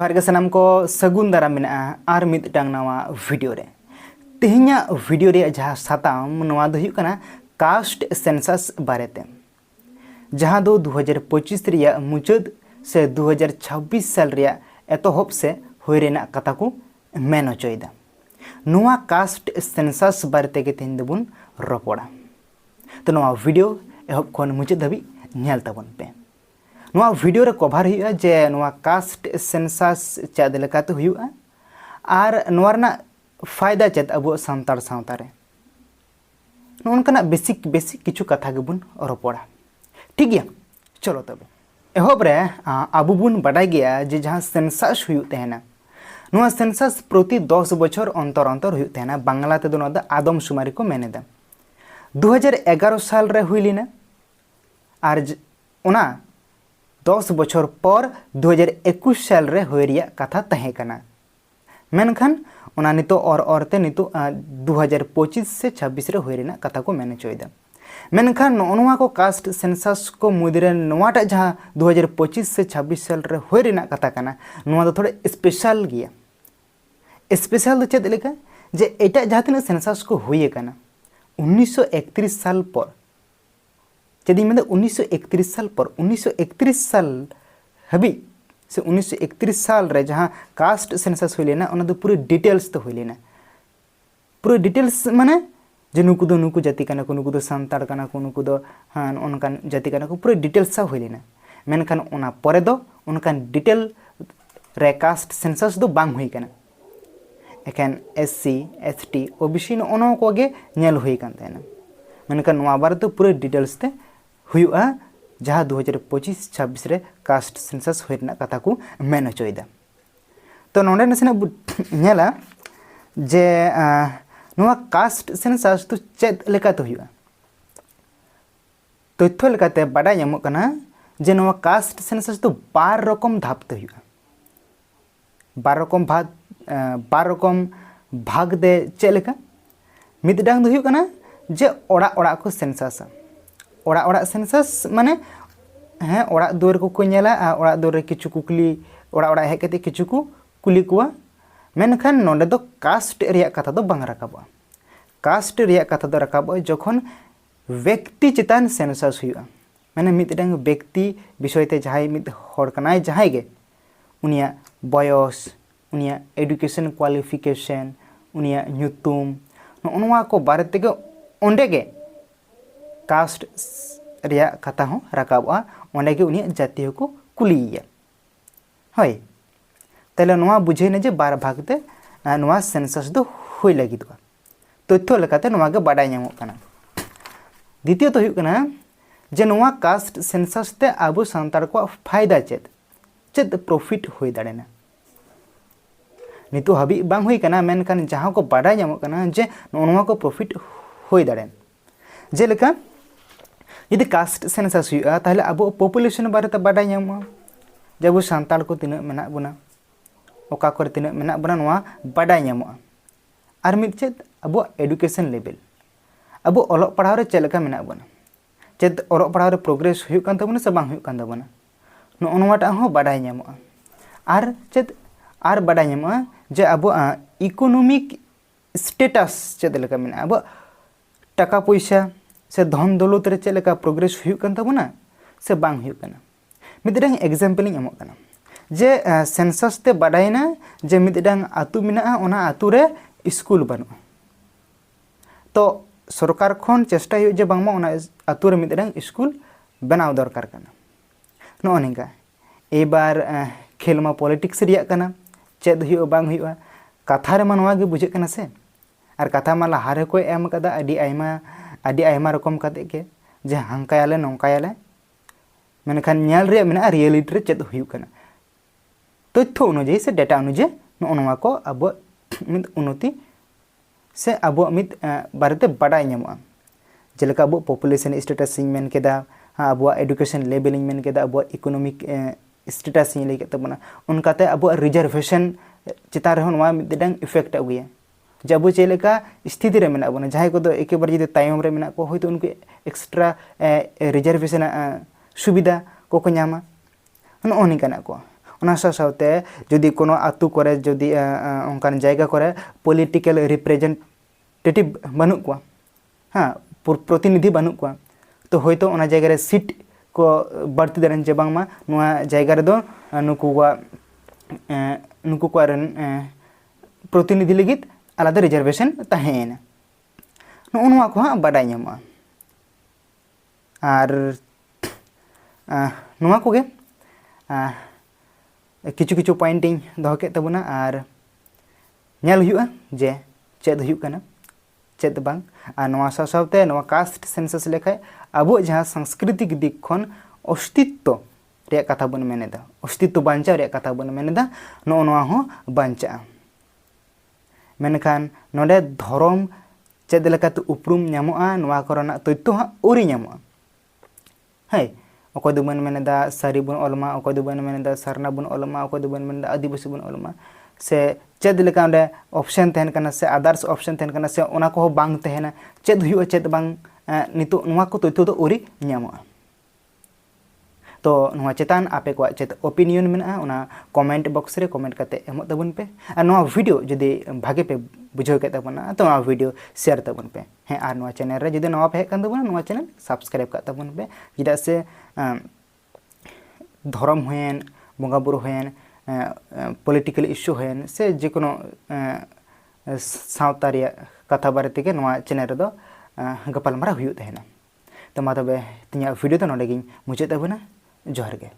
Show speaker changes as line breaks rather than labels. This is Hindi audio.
जोहार गे सानाम को सगुन दाराम मेना आर मिदटांग नावा वीडियो रे तेहिया वीडियो रे जहाँ साताम नवा दो हुयुग कना कास्ट सेंसस बारेते जहाँ दो 2025 रिया मुचाद से 2026 साल रिया एतोहब से होय रेना कथा को मेन होचोयदा नवा कास्ट सेंसस बारेते के तेहिन दोबुन रपड़ा तो नवा वीडियो एहब खन मुचाद धाबी नेल ताबन पे नवा वीडियो रे कवर हुआ जे नवा कास्ट सेंसस चेद लेकाते हुआ आर नवा रना फायदा चेद अब सानताड़ सावता रे नोनकाना बेसिक किछु कथा गेबुन रपड़ा ठीक गया। चलो तबे एहब रे आबु बुन बाडाय गया जे जहाँ सेंसस हुयु तहेना नवा सेंसस प्रति 10 बछर अंतर अंतर हुयु तहेना बांग्ला ते दो आदम शुमारी को मेनेदा 2011 साल रे हुई लेना आर ओना 10 बछर पर 2021 साल रे होय रिया कथा तहे कना मेनखान ओना नितो और नितो 2025 से 26 रे होय रेना कथा को मेने चोयदा मेनखान नोनवा को कास्ट सेंसस को मुदरे नोवाटा जहाँ 2025 से 26 साल रे होय रेना कथा कना नोवा दो थोड़े स्पेशल गया स्पेशल दो चेद लेका जे एटा जहाँ तिना सेंसस को होय कना 1931 साल पर यदि मैं 1931 साल पर 1931 साल हबी से 1931 साल रे जहाँ कास्ट सेंसस हुई लेना उना दो पूरे डिटेल्स तो हुई लेना पूरे डिटेल्स माने जे नुकु जाति कना को नुकु दो सांताड़ कना को नुकु दो हाँ उनकान जाति कना को पूरे डिटेल्स सा हुई लेना मेनखान उना परे दो उनकान डिटेल रे कास्ट सेंसस दो बांग हुई कना एखान SC ST OBC नो को गे नेल हुई कान तहेना मेनखान नवा बार तो पूरे डिटेल्स ते हुआ जहाँ 2025-26 रे कास्ट सेंसस होना कथा को मेन होचोयदा तो नोंडे नसेना नेला जे नवा कास्ट सेंसस तो चेद लेकाते हुआ तथ्य लेकाते बाडाय ᱧᱟᱢᱚᱜ कना जे नवा कास्ट सेंसस तो बार रकम धापते हुआ बार रकम भाग दे चेद लेका मिदडांग दो हुआ कना जे ओड़ा को सेंसस ओड़ा सेंसस माने हाँ ओड़ा दुआर को नेला ओड़ा दुआर किछु कुकली ओड़ा हेज कते किछु को कुली कुआ मेनखान नोंडे दो कास्ट रिया कथा दो बांग राकाबा कास्ट रिया कथा दो राकाबा जखन व्यक्ति चितान सेंसस हुआ माने मिदडांग व्यक्ति विषय ते जहाय मिद हर कनाय जहाय गे उनिया बयस उनिया एडुकेशन क्वालिफिकेशन उनिया ᱧᱩᱛᱩᱢ नोनवा को बारे तेगे ओंडे गे कास्ट रिया कथा हो राकाबा ओंडे गे उनिया जाति को कुलिया हय तले नोवा बुझेना जे बार भागते नोवा सेंसस दो होय लागिदवा तथ्य लेकाते नोवा गे बाडाय ᱧᱟᱢᱚᱜ कना द्वितीय तो हुई कना जे नोवा कास्ट सेंसस ते आबो सांतार को फायदा चेद प्रॉफिट होय दाड़ेना नितो हाबी बांग हुई कना मेनखान जहाँ को बाडाय ᱧᱟᱢᱚᱜ कना जे नोनवा को प्रॉफिट होय दाड़ेन जेलेका यदि कास्ट सेंसस हुआ ताहले अब पॉपुलेशन बारे बाडाय ᱧᱟᱢᱚᱜᱼᱟ जे अब सांताड़ को तिना मेना बना ओका करे तिना मेना बना नोवा बाडाय ᱧᱟᱢᱚᱜᱼᱟ आर मिद चेद अब एडुकेशन लेवल अब ओलोग पढ़ाव रे चेद लेका मेना बना चेद ओलोग पढ़ाव रे प्रोग्रेस हुयुग कान ताबोना से बांग हुयुग कान ताबोना नोनवाटा हो बाडाय ᱧᱟᱢᱚᱜᱼᱟ आर चेद आर बाडाय ᱧᱟᱢᱚᱜᱼᱟ जे अब इकोनॉमिक स्टेटस चेद लेका मेना अब टाका पैसा से धन दौलत रे चेद लेका प्रोग्रेस हुयुग कान ताबोना से बांग हुयुग काना मिदडांग एग्जाम्पल इन एमोग काना जे सेंसस ते बाडायना जे मिदडांग आतु मेना ओना आतु रे स्कूल बानुआ तो सरकार खन चेष्टा हुयु जे बांगमा ओना आतु रे मिदडांग स्कूल बनाव दरकार काना नो निका एबार खेलमा पॉलिटिक्स रिया काना चेद हुयु बांग हुयु कथा रे मनवा गे बुझे काना से आर कथा मा लहा रे को एम कदा आदि आयमा रकम काते के जे हांकायाले नंकायाले मेनखान नेल रे मेना रियलिटी रे चेद हुयु काना तथ्य अनुयायी से डेटा अनुयायी नोनवा को अब मिद उन्नति से अब मिद बारेते बाडाय ᱧᱟᱢᱚᱜᱼᱟ जेलेका अब पॉपुलेशन स्टेटस इन मेन केदा अब एडुकेशन लेवल इन मेन केदा अब इकोनॉमिक स्टेटस इन लेके तबना उनकाते अब रिजर्वेशन चिता रे नोवा मिदडांग इफेक्ट अगुया जे अब चेलेका स्थिति रे मेना बना जहाय को दो एकेबार जदि तायम रे मेना को होयतो उनको एक्स्ट्रा रिजर्वेशन सुविधा को ᱧᱟᱢᱟ ᱱᱚᱜᱼᱚ ᱱᱤᱝᱠᱟᱱᱟᱜ ᱠᱚ ᱚᱱᱟ ᱥᱟᱶᱛᱮ ᱡᱩᱫᱤ ᱠᱳᱱᱳ ᱟᱛᱳ ᱠᱚᱨᱮ ᱡᱩᱫᱤ ᱚᱱᱠᱟᱱ ᱡᱟᱭᱜᱟ ᱠᱚᱨᱮ ᱯᱚᱞᱤᱴᱤᱠᱮᱞ রিপ্রেজেন্টেটিভ ᱵᱟᱹᱱᱩᱜ ᱠᱚᱣᱟ, ᱦᱮᱸ ᱯᱨᱚᱛᱤᱱᱤধᱤ ᱵᱟᱹᱱᱩᱜ ᱠᱚᱣᱟ, ᱛᱚ ᱦᱳᱭᱛᱳ ᱚᱱᱟ ᱡᱟᱭᱜᱟ ᱨᱮ ᱥᱤᱴ ᱠᱚ ᱵᱟᱹᱲᱛᱤ ᱫᱟᱲᱮᱭᱟᱜᱼᱟ ᱡᱮ ᱵᱟᱝᱢᱟ ᱱᱚᱣᱟ ᱡᱟᱭᱜᱟ ᱨᱮᱫᱚ ᱱᱩᱠᱩ ᱠᱚᱣᱟᱜ ᱨᱮᱱ ᱯᱨᱚᱛᱤᱱᱤধᱤ ᱞᱟᱹᱜᱤᱫ ᱟᱞᱟᱫᱟ রিজার্ভেশন ᱛᱟᱦᱮᱸᱭᱮᱱᱟ। ᱱᱚᱜᱼᱚ ᱱᱚᱣᱟ ᱠᱚ ᱦᱟᱸᱜ ᱵᱟᱰᱟᱭ ᱧᱟᱢᱚᱜᱼᱟ। ᱟᱨ ᱱᱚᱣᱟ ᱠᱚᱜᱮ ᱠᱤᱪᱷᱩ ᱯᱚᱭᱮᱱᱴ ᱤᱧ ᱫᱚᱦᱚ ᱠᱮᱫ ᱛᱟᱵᱚᱱᱟ ᱟᱨ ᱧᱮᱞ ᱦᱩᱭᱩᱜᱼᱟ ᱡᱮ ᱪᱮᱫ ᱦᱩᱭᱩᱜ ᱠᱟᱱᱟ ᱪᱮᱫ ᱵᱟᱝ। ᱟᱨ ᱱᱚᱣᱟ ᱥᱟᱶᱛᱮ ᱱᱚᱣᱟ কাস্ট সেন্সাস লেখায় আবহাওয়ার যাহা সাংস্কৃতিক দিক খন অস্তিত্ব ᱨᱮᱭᱟᱜ ᱠᱟᱛᱷᱟ ᱵᱚᱱ ᱢᱮᱱᱮᱫᱟ, অস্তিত্ব ᱵᱟᱧᱪᱟᱣ ᱨᱮᱭᱟᱜ ᱠᱟᱛᱷᱟ ᱵᱚᱱ ᱢᱮᱱᱮᱫᱟ, ᱱᱚᱜᱼᱚ ᱱᱚᱣᱟ ᱦᱚᱸ ᱵᱟᱧᱪᱟᱜᱼᱟ। ᱢᱮᱱᱠᱷᱟᱱ ᱱᱚᱰᱮ ᱫᱷᱚᱨᱚᱢ ᱪᱮᱫ ᱞᱮᱠᱟᱛᱮ ᱩᱯᱨᱩᱢ ᱧᱟᱢᱚᱜᱼᱟ ᱱᱚᱣᱟ ᱠᱚᱨᱮᱱᱟᱜ ᱛᱚᱛᱛᱷᱚ ᱦᱟᱸᱜ ᱟᱹᱣᱨᱤ ᱧᱟᱢᱚᱜᱼᱟ। ᱦᱮᱸ ᱚᱠᱚᱭ ᱫᱚᱵᱚᱱ ᱢᱮᱱᱮᱫᱟ ᱥᱟᱹᱨᱤ ᱵᱚᱱ ᱚᱞᱢᱟ, ᱚᱠᱚᱭ ᱫᱚᱵᱚᱱ ᱢᱮᱱᱮᱫᱟ ᱥᱟᱨᱱᱟ ᱵᱚᱱ ᱚᱞᱢᱟ, ᱚᱠᱚᱭ ᱫᱚᱵᱚᱱ ᱢᱮᱱᱮᱫᱟ ᱟᱹᱫᱤᱵᱟᱹᱥᱤ ᱵᱚᱱ ᱚᱞᱢᱟ, ᱥᱮ ᱪᱮᱫ ᱞᱮᱠᱟ ᱚᱸᱰᱮ ᱚᱯᱥᱮᱱ ᱛᱟᱦᱮᱱ ᱠᱟᱱᱟ ᱥᱮ ᱟᱫᱟᱨᱥ ᱚᱯᱥᱮᱱ ᱛᱟᱦᱮᱱ ᱠᱟᱱᱟ ᱥᱮ ᱚᱱᱟ ᱠᱚᱦᱚᱸ ᱵᱟᱝ ᱛᱟᱦᱮᱱᱟ, ᱪᱮᱫ ᱦᱩᱭᱩᱜᱼᱟ ᱪᱮᱫ ᱵᱟᱝ ᱱᱤᱛᱚᱜ ᱱᱚᱣᱟ ᱠᱚ ᱛᱚᱛᱛᱷᱚ ᱫᱚ ᱟᱹᱣᱨᱤ ᱧᱟᱢᱚᱜᱼᱟ। ᱛᱚ ᱱᱚᱣᱟ ᱪᱮᱛᱟᱱ ᱟᱯᱮ ᱠᱚᱣᱟᱜ ᱪᱮᱫ ᱚᱯᱤᱱᱤᱭᱚᱱ ᱢᱮᱱᱟᱜᱼᱟ ᱚᱱᱟ ᱠᱚᱢᱮᱱᱴ ᱵᱚᱠᱥ ᱨᱮ ᱠᱚᱢᱮᱱᱴ ᱠᱟᱛᱮ ᱮᱢᱚᱜ ᱛᱟᱵᱚᱱ ᱯᱮ। ᱟᱨ ᱱᱚᱣᱟ ᱵᱷᱤᱰᱤᱭᱳ ᱡᱩᱫᱤ ᱵᱷᱟᱜᱮ ᱯᱮ ᱵᱩᱡᱷᱟᱹᱣ ᱠᱮᱫ ᱛᱟᱵᱚᱱᱟ ᱛᱚ ᱱᱚᱣᱟ ᱵᱷᱤᱰᱤᱭᱳ ᱥᱮᱭᱟᱨ ᱛᱟᱵᱚᱱ ᱯᱮ। ᱦᱮᱸ ᱟᱨ ᱱᱚᱣᱟ ᱪᱮᱱᱮᱞ ᱨᱮ ᱡᱩᱫᱤ ᱱᱟᱣᱟ ᱯᱮ ᱦᱮᱡ ᱠᱟᱱ ᱛᱟᱵᱚᱱᱟ ᱱᱚᱣᱟ ᱪᱮᱱᱮᱞ ᱥᱟᱵᱥᱠᱨᱟᱭᱤᱵ ᱠᱟᱜ ᱛᱟᱵᱚᱱ ᱯᱮ, ᱪᱮᱫᱟᱜ ᱥᱮ ধর্ম ᱦᱩᱭᱮᱱ, ᱵᱚᱸᱜᱟ ᱵᱩᱨᱩ ᱦᱩᱭᱮᱱ, ᱯᱚᱞᱤᱴᱤᱠᱮᱞ ᱤস্যᱩ ᱦᱩᱭᱮᱱ ᱥᱮ ᱡᱮ ᱠᱳᱱᱳ ᱥᱟᱶᱛᱟ ᱨᱮᱭᱟᱜ ᱠᱟᱛᱷᱟ ᱵᱟᱨᱮ ᱛᱮᱜᱮ ᱱᱚᱣᱟ ᱪᱮᱱᱮᱞ ᱨᱮᱫᱚ ᱜᱟᱯᱟᱞᱢᱟᱨᱟᱣ ᱦᱩᱭᱩᱜ ᱛᱟᱦᱮᱱᱟ। ᱛᱚ ᱢᱟ ᱛᱚᱵᱮ ᱛᱤᱦᱤᱧᱟᱜ ᱵᱷᱤᱰᱤᱭᱳ ᱫᱚ ᱱᱚᱰᱮ ᱜᱤᱧ ᱢᱩᱪᱟᱹᱫ ᱛᱟᱵᱚᱱᱟ। ᱡᱚᱦᱟᱨ ᱜᱮ।